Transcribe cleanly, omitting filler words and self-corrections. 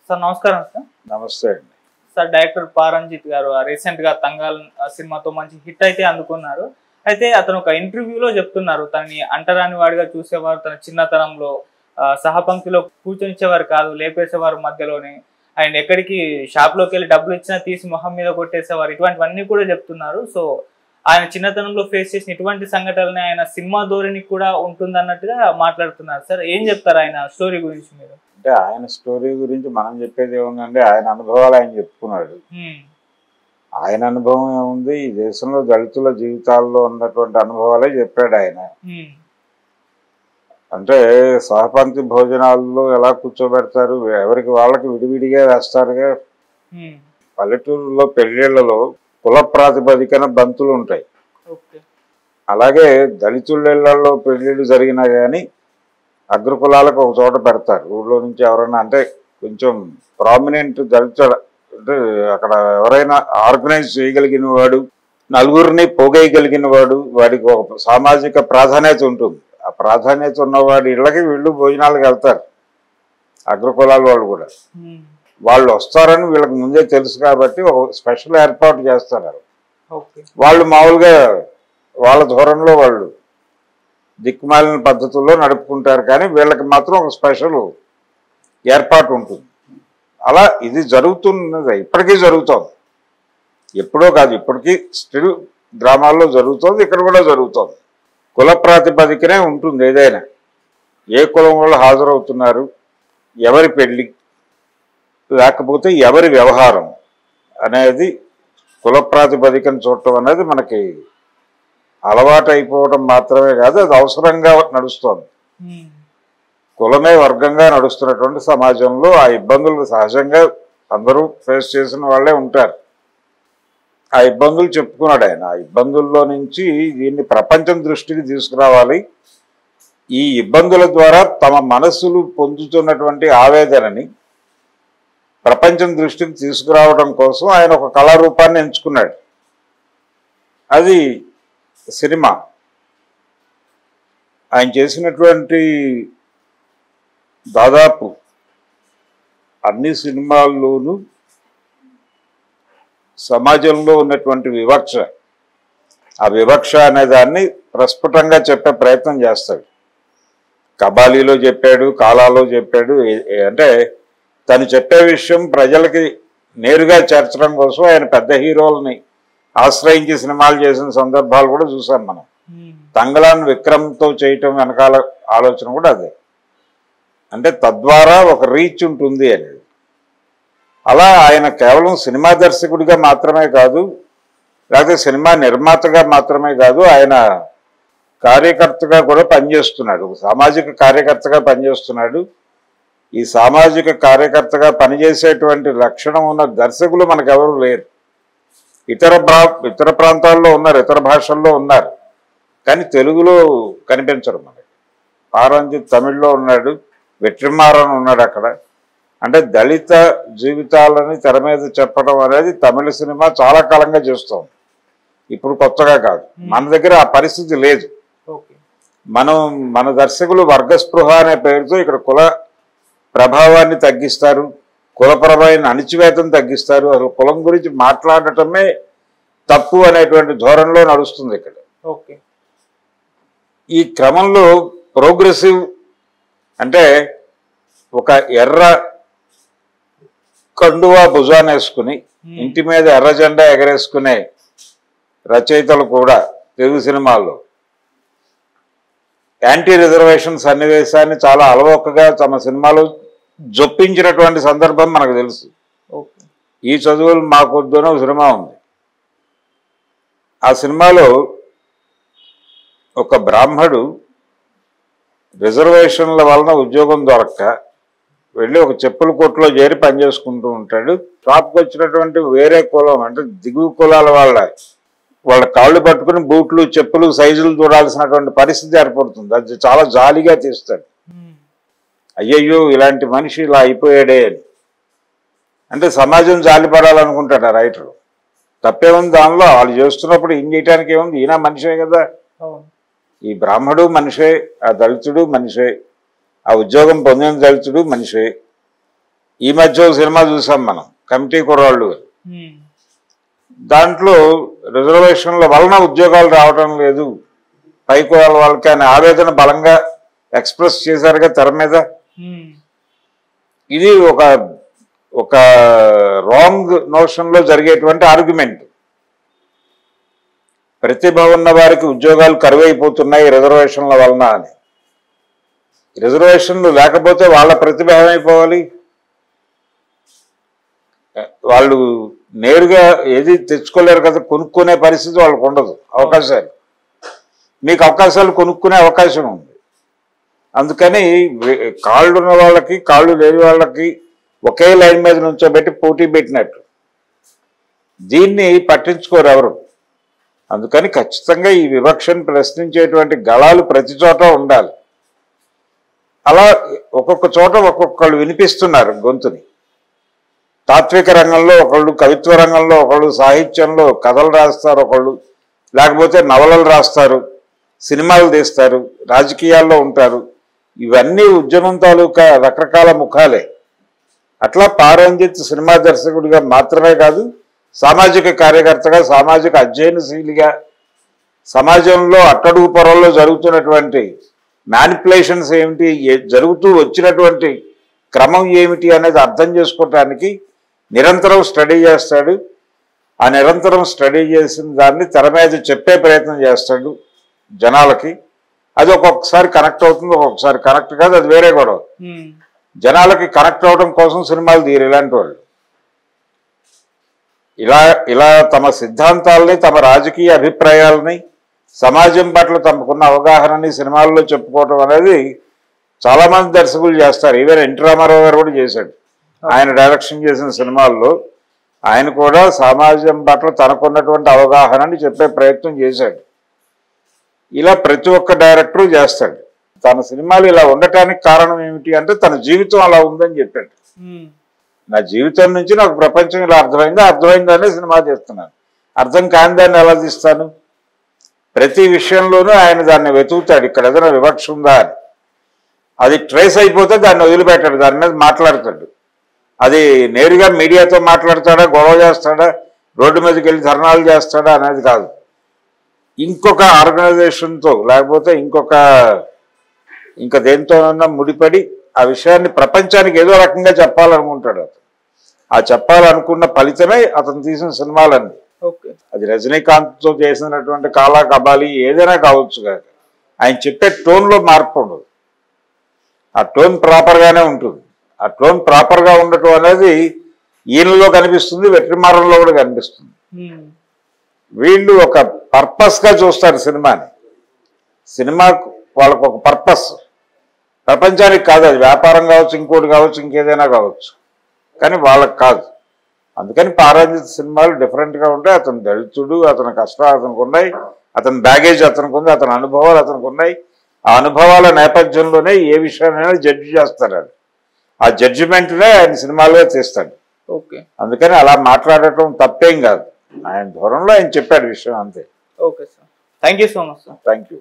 Sir నమస్కారం sir. నమస్తే అండి. సార్ డైరెక్టర్ పారంజిత్ గారు రీసెంట్ గా తంగాల్ సినిమాతో మంచి హిట్ అయితే అందుకున్నారు. అయితే అతను ఒక ఇంటర్వ్యూలో చెప్తున్నారు, తనని అంటరాని వాడిగా చూసేవారు, తన చిన్నతనంలో సహపంక్తిలో కూర్చొనిచ్చేవారు కాదు, లేపేసేవారు మధ్యలోనే, ఆయన ఎక్కడికి షాప్లోకి వెళ్ళి డబ్బులు ఇచ్చినా తీసి మొహం మీద కొట్టేసేవారు, ఇటువంటివన్నీ కూడా చెప్తున్నారు. సో ఆయన చిన్నతనంలో ఫేస్ చేసిన ఇటువంటి సంఘటనలు ఆయన సినిమా ధోరణి కూడా ఉంటుంది అన్నట్టుగా మాట్లాడుతున్నారు. సార్ ఏం చెప్తారు ఆయన స్టోరీ గురించి మీరు? అంటే ఆయన స్టోరీ గురించి మనం చెప్పేది ఏముందంటే, ఆయన అనుభవాలు ఆయన చెప్పుకున్నాడు. ఆయన అనుభవం ఏముంది, ఈ దేశంలో దళితుల జీవితాల్లో ఉన్నటువంటి అనుభవాలే చెప్పాడు ఆయన. అంటే సహపంక్తి భోజనాల్లో ఎలా కూర్చోబెడతారు, ఎవరికి వాళ్ళకి విడివిడిగా వేస్తారుగా. పల్లెటూరులో పెళ్లిళ్లలో కుల ప్రాతిపదికన బంతులు ఉంటాయి. అలాగే దళితుళ్ళలో పెళ్లిళ్ళు జరిగినా కానీ అగ్రకులాలకు ఒక చోట పెడతారు. ఊళ్ళో నుంచి ఎవరైనా, అంటే కొంచెం ప్రామినెంట్ దళిత, అంటే అక్కడ ఎవరైనా ఆర్గనైజ్ చేయగలిగిన వాడు, నలుగురిని పోగేయగలిగిన వాడు, వాడికి ఒక సామాజిక ప్రాధాన్యత ఉంటుంది. ఆ ప్రాధాన్యత ఉన్నవాడి ఇళ్ళకి వీళ్ళు భోజనాలకు వెళ్తారు. అగ్రకులాల వాళ్ళు కూడా వాళ్ళు వస్తారని వీళ్ళకి ముందే తెలుసు కాబట్టి ఒక స్పెషల్ ఏర్పాటు చేస్తారు. వాళ్ళు మామూలుగా వాళ్ళ ధోరణిలో వాళ్ళు దిక్కుమాలిన పద్ధతుల్లో నడుపుకుంటారు, కానీ వీళ్ళకి మాత్రం ఒక స్పెషల్ ఏర్పాటు ఉంటుంది. అలా ఇది జరుగుతున్నది, ఇప్పటికీ జరుగుతోంది. ఎప్పుడో కాదు, ఇప్పటికీ స్టిల్ గ్రామాల్లో జరుగుతోంది, ఇక్కడ కూడా జరుగుతోంది. కుల ప్రాతిపదికనే ఉంటుంది ఏదైనా. ఏ కులం వాళ్ళు హాజరవుతున్నారు, ఎవరి పెళ్ళి, లేకపోతే ఎవరి వ్యవహారం అనేది కుల ప్రాతిపదికను చూడటం అనేది మనకి అలవాటు అయిపోవడం మాత్రమే కాదు, అది అవసరంగా నడుస్తోంది. కులమే వర్గంగా నడుస్తున్నటువంటి సమాజంలో ఆ ఇబ్బందులు సహజంగా అందరూ ఫేస్ చేసిన వాళ్ళే ఉంటారు. ఆ ఇబ్బందులు చెప్పుకున్నాడు ఆయన. ఆ ఇబ్బందుల్లో నుంచి దీన్ని ప్రపంచం దృష్టికి తీసుకురావాలి. ఈ ఇబ్బందుల ద్వారా తమ మనస్సులు పొందుతున్నటువంటి ఆవేదనని ప్రపంచం దృష్టికి తీసుకురావడం కోసం ఆయన ఒక కళారూపాన్ని ఎంచుకున్నాడు. అది సినిమా. ఆయన చేసినటువంటి దాదాపు అన్ని సినిమాల్లోనూ సమాజంలో ఉన్నటువంటి వివక్ష, ఆ వివక్ష అనే దాన్ని ప్రస్ఫుటంగా చెప్పే ప్రయత్నం చేస్తాడు. కబాలీలో చెప్పాడు, కాలాలో చెప్పాడు. అంటే తను చెప్పే విషయం ప్రజలకి నేరుగా చేర్చడం కోసం ఆయన పెద్ద హీరోలని ఆశ్రయించి సినిమాలు చేసిన సందర్భాలు కూడా చూసాం మనం. తంగలాన్ విక్రమ్తో చేయటం వెనకాల ఆలోచన కూడా అదే. అంటే తద్వారా ఒక రీచ్ ఉంటుంది అనేది. అలా ఆయన కేవలం సినిమా దర్శకుడిగా మాత్రమే కాదు, లేకపోతే సినిమా నిర్మాతగా మాత్రమే కాదు, ఆయన కార్యకర్తగా కూడా పనిచేస్తున్నాడు. సామాజిక కార్యకర్తగా పనిచేస్తున్నాడు. ఈ సామాజిక కార్యకర్తగా పనిచేసేటువంటి లక్షణం ఉన్న దర్శకులు మనకెవరు లేరు. ఇతర ప్రాంతాల్లో ఉన్నారు, ఇతర భాషల్లో ఉన్నారు, కానీ తెలుగులో కనిపించరు మనకి. పారంజిత్ తమిళ్లో ఉన్నాడు, వెట్రిమారన్ ఉన్నాడు అక్కడ. అంటే దళిత జీవితాలని తెర మీద చెప్పడం అనేది తమిళ సినిమా చాలా కాలంగా చేస్తోంది, ఇప్పుడు కొత్తగా కాదు. మన దగ్గర ఆ పరిస్థితి లేదు. మన దర్శకులు వర్గస్పృహ అనే పేరుతో ఇక్కడ కుల ప్రభావాన్ని తగ్గిస్తారు, కులపరమైన అణిచివేతను తగ్గిస్తారు. అసలు కులం గురించి మాట్లాడటమే తప్పు అనేటువంటి ధోరణిలో నడుస్తుంది ఇక్కడ. ఈ క్రమంలో ప్రోగ్రెసివ్ అంటే ఒక ఎర్ర కండువా భుజాన్ని వేసుకుని ఇంటి మీద ఎర్ర జెండా ఎగరేసుకునే రచయితలు కూడా తెలుగు సినిమాల్లో యాంటీ రిజర్వేషన్ సన్నివేశాన్ని చాలా అలవోకగా తమ సినిమాలో జొప్పించినటువంటి సందర్భం మనకు తెలుసు. ఈ చదువులు మాకొద్దున ఒక సినిమా ఉంది. ఆ సినిమాలో ఒక బ్రాహ్మడు రిజర్వేషన్ల వలన ఉద్యోగం దొరక్క వెళ్ళి ఒక చెప్పుల కొట్టులో చేరి పనిచేసుకుంటూ ఉంటాడు. షాప్కి వచ్చినటువంటి వేరే కులం, అంటే దిగువ కులాల వాళ్ళ కాళ్ళు పట్టుకుని బూట్లు, చెప్పులు, సైజులు చూడాల్సినటువంటి పరిస్థితి ఏర్పడుతుంది. అది చాలా జాలిగా తీస్తాడు. అయ్యయ్యో ఇలాంటి మనిషి ఇలా అయిపోయాడే అని. అంటే సమాజం జాలిపడాలనుకుంటాడు ఆ రైటర్. తప్పేముంది దానిలో? వాళ్ళు చేస్తున్నప్పుడు ఏం చేయడానికి ఏముంది? ఈయన మనిషే కదా, ఈ బ్రాహ్మడు మనిషే, ఆ దళితుడు మనిషే, ఆ ఉద్యోగం పొందిన దళితుడు మనిషే. ఈ మధ్య సినిమా చూసాం మనం, కమిటీ కుర్రాళ్ళు. దాంట్లో రిజర్వేషన్ల వలన ఉద్యోగాలు రావడం లేదు పై కులాల వాళ్ళకి అనే ఆవేదన బలంగా ఎక్స్ప్రెస్ చేశారుగా తెర మీద. ఇది ఒక రాంగ్ నోషన్ లో జరిగేటువంటి ఆర్గ్యుమెంట్. ప్రతిభ ఉన్న వారికి ఉద్యోగాలు కరువైపోతున్నాయి రిజర్వేషన్ల వలన అని. రిజర్వేషన్లు లేకపోతే వాళ్ళ ప్రతిభ ఏమైపోవాలి? వాళ్ళు నేరుగా ఏది తెచ్చుకోలేరు కదా, కొనుక్కునే పరిస్థితి వాళ్ళకు ఉండదు. అవకాశాలు, మీకు అవకాశాలు కొనుక్కునే అవకాశం ఉంది. అందుకని కాళ్ళు ఉన్న వాళ్ళకి కాళ్ళు లేని వాళ్ళకి ఒకే లైన్ మీద నుంచోబెట్టి పోటీ పెట్టినట్టు. దీన్ని పట్టించుకోరు ఎవరు. అందుకని ఖచ్చితంగా ఈ వివక్షను ప్రశ్నించేటువంటి గళాలు ప్రతి చోట ఉండాలి. అలా ఒక్కొక్క చోట ఒక్కొక్కళ్ళు వినిపిస్తున్నారు గొంతుని. తాత్విక రంగంలో ఒకళ్ళు, కవిత్వ రంగంలో ఒకళ్ళు, సాహిత్యంలో కథలు రాస్తారు ఒకళ్ళు, లేకపోతే నవలలు రాస్తారు, సినిమాలు తీస్తారు, రాజకీయాల్లో ఉంటారు. ఇవన్నీ ఉద్యమం తాలూకా రకరకాల ముఖాలే. అట్లా పారంజిత్ సినిమా దర్శకుడిగా మాత్రమే కాదు, సామాజిక కార్యకర్తగా, సామాజిక అధ్యయనశీలిగా, సమాజంలో అట్టడుగు పొరల్లో జరుగుతున్నటువంటి మ్యానిపులేషన్స్ ఏమిటి, జరుగుతూ వచ్చినటువంటి క్రమం ఏమిటి అనేది అర్థం చేసుకోవటానికి నిరంతరం స్టడీ చేస్తాడు. ఆ నిరంతరం స్టడీ చేసిన దాన్ని తెర మీద చెప్పే ప్రయత్నం చేస్తాడు జనాలకి. అది ఒక్కొక్కసారి కనెక్ట్ అవుతుంది, ఒక్కొక్కసారి కనెక్ట్ కాదు, అది వేరే గొడవ. జనాలకి కనెక్ట్ అవడం కోసం సినిమాలు తీరు ఇలాంటి వాళ్ళు. ఇలా తమ సిద్ధాంతాలని, తమ రాజకీయ అభిప్రాయాలని, సమాజం పట్ల తమకున్న అవగాహనని సినిమాల్లో చెప్పుకోవటం అనేది చాలా మంది దర్శకులు చేస్తారు. ఈవెన్ ఎన్టీ రామారావు గారు కూడా చేశాడు. ఆయన డైరెక్షన్ చేసిన సినిమాల్లో ఆయన కూడా సమాజం పట్ల తనకున్నటువంటి అవగాహనని చెప్పే ప్రయత్నం చేశాడు. ఇలా ప్రతి ఒక్క డైరెక్టరు చేస్తాడు. తన సినిమాలు ఇలా ఉండటానికి కారణం ఏమిటి అంటే తన జీవితం అలా ఉందని చెప్పాడు. నా జీవితం నుంచి నాకు ప్రపంచం ఇలా అర్థమైందనే సినిమా చేస్తున్నాను. అర్థం కాని దాన్ని ఎలా తీస్తాను? ప్రతి విషయంలోనూ ఆయన దాన్ని వెతుకుతాడు, ఇక్కడ ఏదైనా వివక్ష ఉందా అని. అది ట్రేస్ అయిపోతే దాన్ని వదిలిపెట్టాడు, దాని మీద మాట్లాడతాడు. అది నేరుగా మీడియాతో మాట్లాడతాడా, గొడవ చేస్తాడా, రోడ్డు మీదకి వెళ్ళి ధర్నాలు చేస్తాడా అనేది కాదు. ఇంకొక ఆర్గనైజేషన్తో లేకపోతే ఇంకా దేంతోనన్నా ముడిపడి ఆ విషయాన్ని ప్రపంచానికి ఏదో రకంగా చెప్పాలనుకుంటాడు అతను. ఆ చెప్పాలనుకున్న ఫలితమే అతను తీసిన సినిమాలన్నీ. అది రజనీకాంత్తో చేసినటువంటి కాలా కబాలి ఏదైనా కావచ్చు కాక ఆయన చెప్పే టోన్లో మార్పు ఉండదు. ఆ టోన్ ప్రాపర్గానే ఉంటుంది. ఆ టోన్ ప్రాపర్గా ఉండటం అనేది ఈయనలో కనిపిస్తుంది, వెట్రిమారంలో కూడా కనిపిస్తుంది. వీళ్ళు ఒక పర్పస్గా చూస్తారు సినిమాని. సినిమాకు వాళ్ళకు ఒక పర్పస్, ప్రపంచానికి కాదు. అది వ్యాపారం కావచ్చు, ఇంకోటి కావచ్చు, ఇంకేదైనా కావచ్చు, కానీ వాళ్ళకి కాదు. అందుకని పారంజిత్ సినిమాలు డిఫరెంట్గా ఉంటాయి. అతను దళితుడు, అతని కష్టాలు అతనికి ఉన్నాయి, అతని బ్యాగేజ్ అతనికి ఉంది, అతని అనుభవాలు అతనికి ఉన్నాయి. ఆ అనుభవాల నేపథ్యంలోనే ఏ విషయాన్నైనా జడ్జి చేస్తారు. ఆ జడ్జిమెంట్నే ఆయన సినిమాలుగా తీస్తాడు. అందుకని అలా మాట్లాడటం తప్పేం కాదు. ఆయన ధోరణిలో ఆయన చెప్పాడు విషయం అంతే. Okay sir, thank you so much sir. Thank you.